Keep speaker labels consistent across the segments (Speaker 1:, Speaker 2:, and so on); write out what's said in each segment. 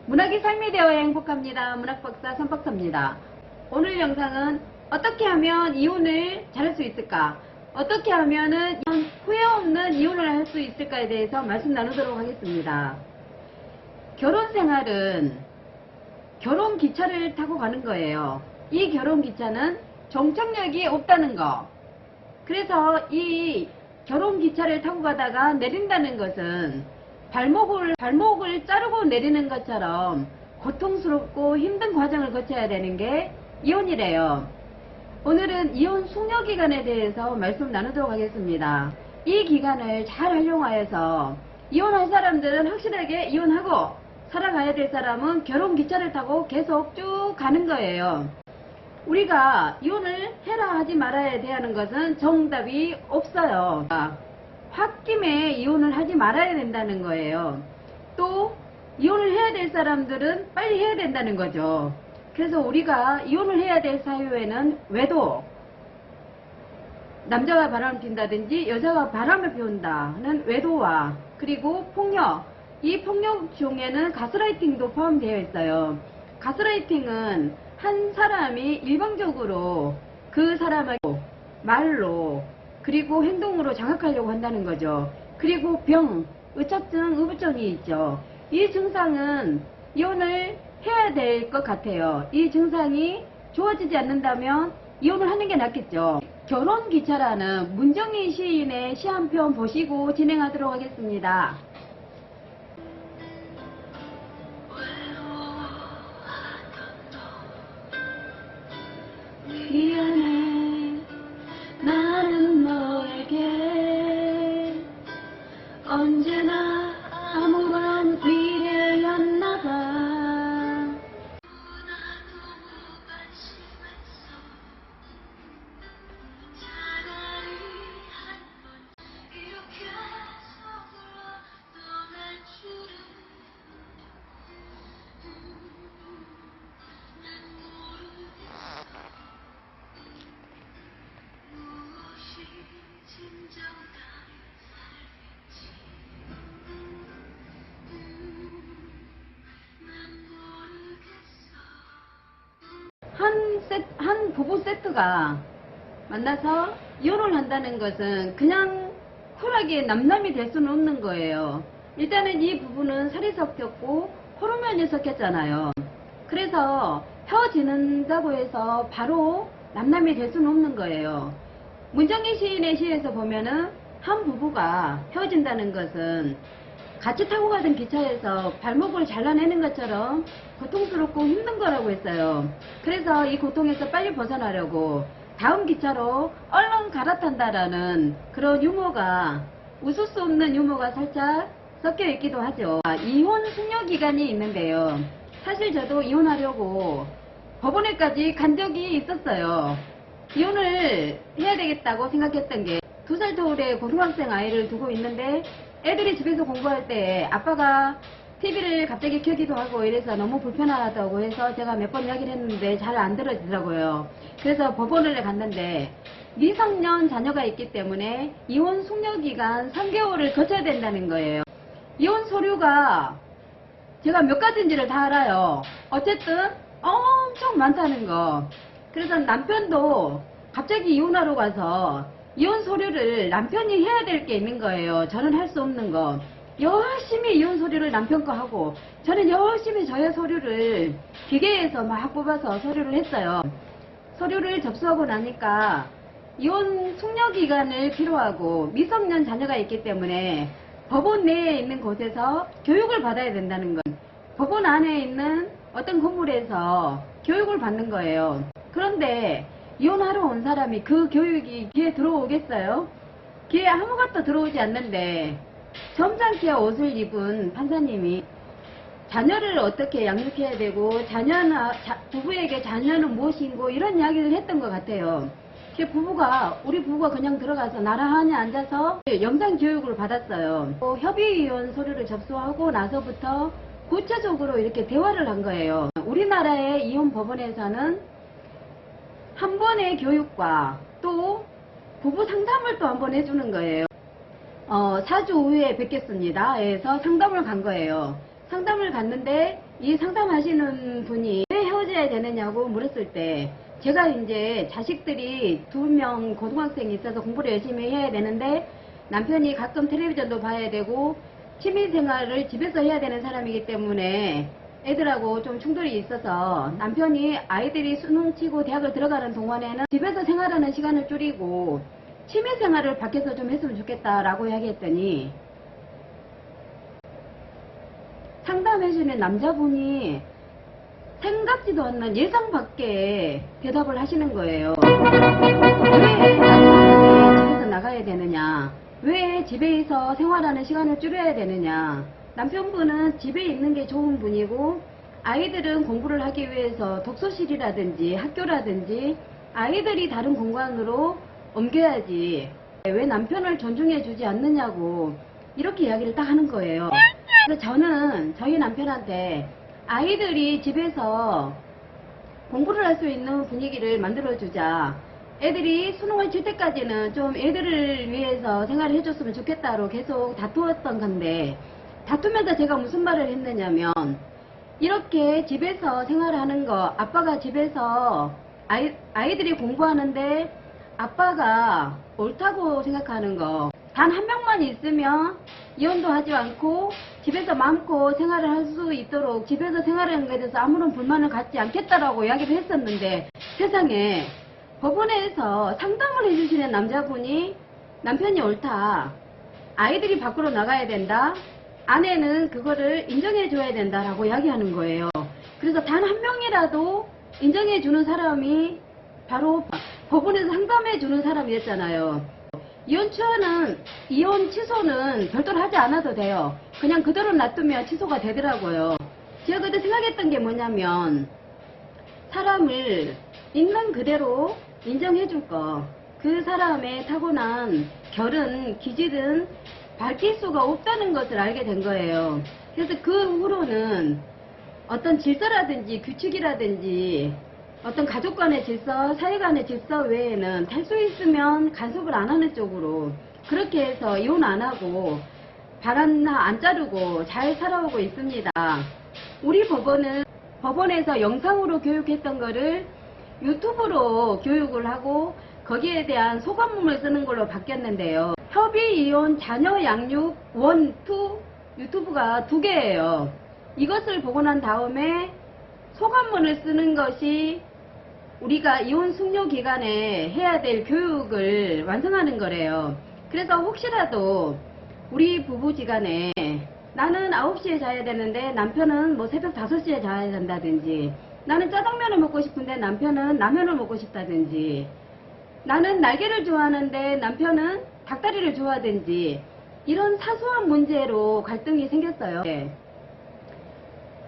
Speaker 1: 문학이 삶이 되어야 행복합니다. 문학박사 선박사입니다. 오늘 영상은 어떻게 하면 이혼을 잘할 수 있을까? 어떻게 하면은 후회 없는 이혼을 할 수 있을까에 대해서 말씀 나누도록 하겠습니다. 결혼 생활은 결혼 기차를 타고 가는 거예요. 이 결혼 기차는 종착역이 없다는 거. 그래서 이 결혼 기차를 타고 가다가 내린다는 것은 발목을 자르고 내리는 것처럼 고통스럽고 힘든 과정을 거쳐야 되는 게 이혼이래요. 오늘은 이혼 숙려 기간에 대해서 말씀 나누도록 하겠습니다. 이 기간을 잘 활용하여서 이혼할 사람들은 확실하게 이혼하고 살아가야 될 사람은 결혼 기차를 타고 계속 쭉 가는 거예요. 우리가 이혼을 해라 하지 말아야 대하는 것은 정답이 없어요. 홧김에 이혼을 하지 말아야 된다는 거예요. 또 이혼을 해야 될 사람들은 빨리 해야 된다는 거죠. 그래서 우리가 이혼을 해야 될 사유에는 외도, 남자가 바람을 핀다든지 여자가 바람을 피운다는 외도와 그리고 폭력, 이 폭력 중에는 가스라이팅도 포함되어 있어요. 가스라이팅은 한 사람이 일방적으로 그 사람을 말로 그리고 행동으로 장악하려고 한다는 거죠. 그리고 병, 의처증, 의부증이 있죠. 이 증상은 이혼을 해야 될 것 같아요. 이 증상이 좋아지지 않는다면 이혼을 하는 게 낫겠죠. 결혼기차라는 문정희 시인의 시 한 편 보시고 진행하도록 하겠습니다. 미안해, 나는 너에게 언제나 아무런 미래였나봐. 한 부부 세트가 만나서 이혼을 한다는 것은 그냥 쿨하게 남남이 될 수는 없는 거예요. 일단은 이 부부는 살이 섞였고 호르몬이 섞였잖아요. 그래서 헤어지는다고 해서 바로 남남이 될 수는 없는 거예요. 문정희 시인의 시에서 보면은 한 부부가 헤어진다는 것은 같이 타고 가던 기차에서 발목을 잘라내는 것처럼 고통스럽고 힘든 거라고 했어요. 그래서 이 고통에서 빨리 벗어나려고 다음 기차로 얼른 갈아탄다라는 그런 유머가, 웃을 수 없는 유머가 살짝 섞여 있기도 하죠. 이혼 숙려 기간이 있는데요. 사실 저도 이혼하려고 법원에까지 간 적이 있었어요. 이혼을 해야 되겠다고 생각했던 게 2살 터울의 고등학생 아이를 두고 있는데 애들이 집에서 공부할 때 아빠가 TV를 갑자기 켜기도 하고 이래서 너무 불편하다고 해서 제가 몇 번 이야기를 했는데 잘 안 들어지더라고요. 그래서 법원을 갔는데 미성년 자녀가 있기 때문에 이혼 숙려기간 3개월을 거쳐야 된다는 거예요. 이혼 서류가 제가 몇 가지인지를 다 알아요. 어쨌든 엄청 많다는 거. 그래서 남편도 갑자기 이혼하러 가서 이혼 서류를 남편이 해야 될 게 있는 거예요. 저는 할 수 없는 거. 열심히 이혼 서류를 남편 거 하고 저는 열심히 저의 서류를 기계에서 막 뽑아서 서류를 했어요. 서류를 접수하고 나니까 이혼 숙려 기간을 필요하고 미성년 자녀가 있기 때문에 법원 내에 있는 곳에서 교육을 받아야 된다는 건 법원 안에 있는 어떤 건물에서 교육을 받는 거예요. 그런데 이혼하러 온 사람이 그 교육이 귀에 들어오겠어요? 귀에 아무것도 들어오지 않는데 점잖게 옷을 입은 판사님이 자녀를 어떻게 양육해야 되고 부부에게 자녀는 무엇이고 이런 이야기를 했던 것 같아요. 우리 부부가 그냥 들어가서 나란히 앉아서 영상 교육을 받았어요. 협의이혼 서류를 접수하고 나서부터 구체적으로 이렇게 대화를 한 거예요. 우리나라의 이혼 법원에서는 한 번의 교육과 또 부부 상담을 또 한 번 해주는 거예요. 4주 후에 뵙겠습니다 해서 상담을 간 거예요. 상담을 갔는데 이 상담하시는 분이 왜 헤어져야 되느냐고 물었을 때 제가 이제 자식들이 2명 고등학생이 있어서 공부를 열심히 해야 되는데 남편이 가끔 텔레비전도 봐야 되고 취미생활을 집에서 해야 되는 사람이기 때문에 애들하고 좀 충돌이 있어서 남편이 아이들이 수능 치고 대학을 들어가는 동안에는 집에서 생활하는 시간을 줄이고 취미생활을 밖에서 좀 했으면 좋겠다라고 이야기했더니 상담해주는 남자분이 생각지도 않는 예상 밖의 대답을 하시는 거예요. 왜 남편이 집에서 나가야 되느냐? 왜 집에서 생활하는 시간을 줄여야 되느냐? 남편분은 집에 있는 게 좋은 분이고 아이들은 공부를 하기 위해서 독서실이라든지 학교라든지 아이들이 다른 공간으로 옮겨야지 왜 남편을 존중해 주지 않느냐고 이렇게 이야기를 딱 하는 거예요. 그래서 저는 저희 남편한테 아이들이 집에서 공부를 할 수 있는 분위기를 만들어주자. 애들이 수능을 칠 때까지는 좀 애들을 위해서 생활을 해줬으면 좋겠다로 계속 다투었던 건데 다투면서 제가 무슨 말을 했느냐면 이렇게 집에서 생활하는 거 아빠가 집에서 아이들이 공부하는데 아빠가 옳다고 생각하는 거 단 한 명만 있으면 이혼도 하지 않고 집에서 마음껏 생활을 할 수 있도록 집에서 생활하는 것에 대해서 아무런 불만을 갖지 않겠다라고 이야기를 했었는데 세상에 법원에서 상담을 해주시는 남자분이 남편이 옳다. 아이들이 밖으로 나가야 된다. 아내는 그거를 인정해 줘야 된다라고 이야기하는 거예요. 그래서 단 한 명이라도 인정해 주는 사람이 바로 법원에서 상담해 주는 사람이었잖아요. 이혼 취소는 별도로 하지 않아도 돼요. 그냥 그대로 놔두면 취소가 되더라고요. 제가 그때 생각했던 게 뭐냐면 사람을 있는 그대로 인정해 줄 거. 그 사람의 타고난 결은 기질은 바뀔 수가 없다는 것을 알게 된 거예요. 그래서 그 후로는 어떤 질서라든지 규칙이라든지 어떤 가족 간의 질서, 사회 간의 질서 외에는 될 수 있으면 간섭을 안 하는 쪽으로 그렇게 해서 이혼 안 하고 발 하나 안 자르고 잘 살아오고 있습니다. 우리 법원은 법원에서 영상으로 교육했던 거를 유튜브로 교육을 하고 거기에 대한 소감문을 쓰는 걸로 바뀌었는데요. 협의 이혼 자녀 양육 1, 2 유튜브가 2개예요. 이것을 보고 난 다음에 소감문을 쓰는 것이 우리가 이혼 숙려 기간에 해야 될 교육을 완성하는 거래요. 그래서 혹시라도 우리 부부지간에 나는 9시에 자야 되는데 남편은 뭐 새벽 5시에 자야 된다든지 나는 짜장면을 먹고 싶은데 남편은 라면을 먹고 싶다든지 나는 날개를 좋아하는데 남편은 닭다리를 좋아하든지 이런 사소한 문제로 갈등이 생겼어요.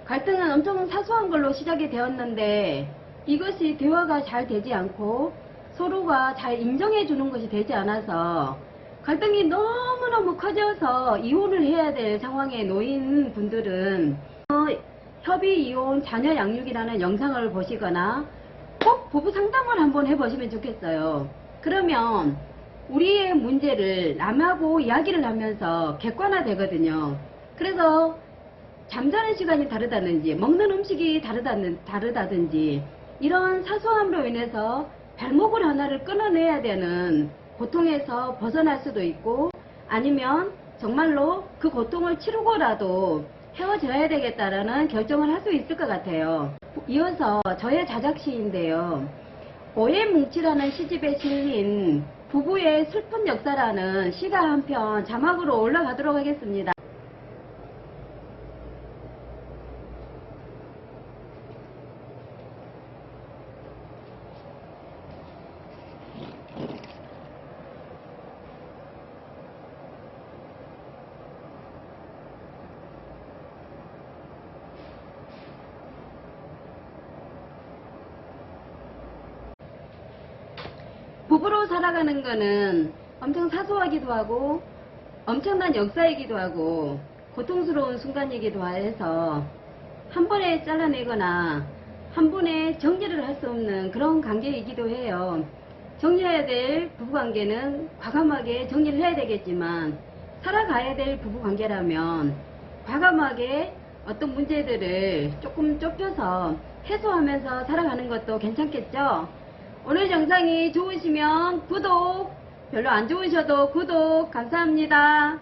Speaker 1: 갈등은 엄청 사소한 걸로 시작이 되었는데 이것이 대화가 잘 되지 않고 서로가 잘 인정해 주는 것이 되지 않아서 갈등이 너무너무 커져서 이혼을 해야 될 상황에 놓인 분들은 협의 이혼 자녀 양육이라는 영상을 보시거나 꼭 부부 상담을 한번 해보시면 좋겠어요. 그러면 우리의 문제를 남하고 이야기를 하면서 객관화 되거든요. 그래서 잠자는 시간이 다르다든지 먹는 음식이 다르다든지 이런 사소함으로 인해서 발목을 하나를 끊어내야 되는 고통에서 벗어날 수도 있고 아니면 정말로 그 고통을 치르고라도 헤어져야 되겠다라는 결정을 할 수 있을 것 같아요. 이어서 저의 자작시인데요. 오해뭉치라는 시집에 실린 부부의 슬픈 역사라는 시가 한 편 자막으로 올라가도록 하겠습니다. 부부로 살아가는 거는 엄청 사소하기도 하고 엄청난 역사이기도 하고 고통스러운 순간이기도 해서 한 번에 잘라내거나 한 번에 정리를 할 수 없는 그런 관계이기도 해요. 정리해야 될 부부관계는 과감하게 정리를 해야 되겠지만 살아가야 될 부부관계라면 과감하게 어떤 문제들을 조금 좁혀서 해소하면서 살아가는 것도 괜찮겠죠? 오늘 영상이 좋으시면 구독, 별로 안 좋으셔도 구독 감사합니다.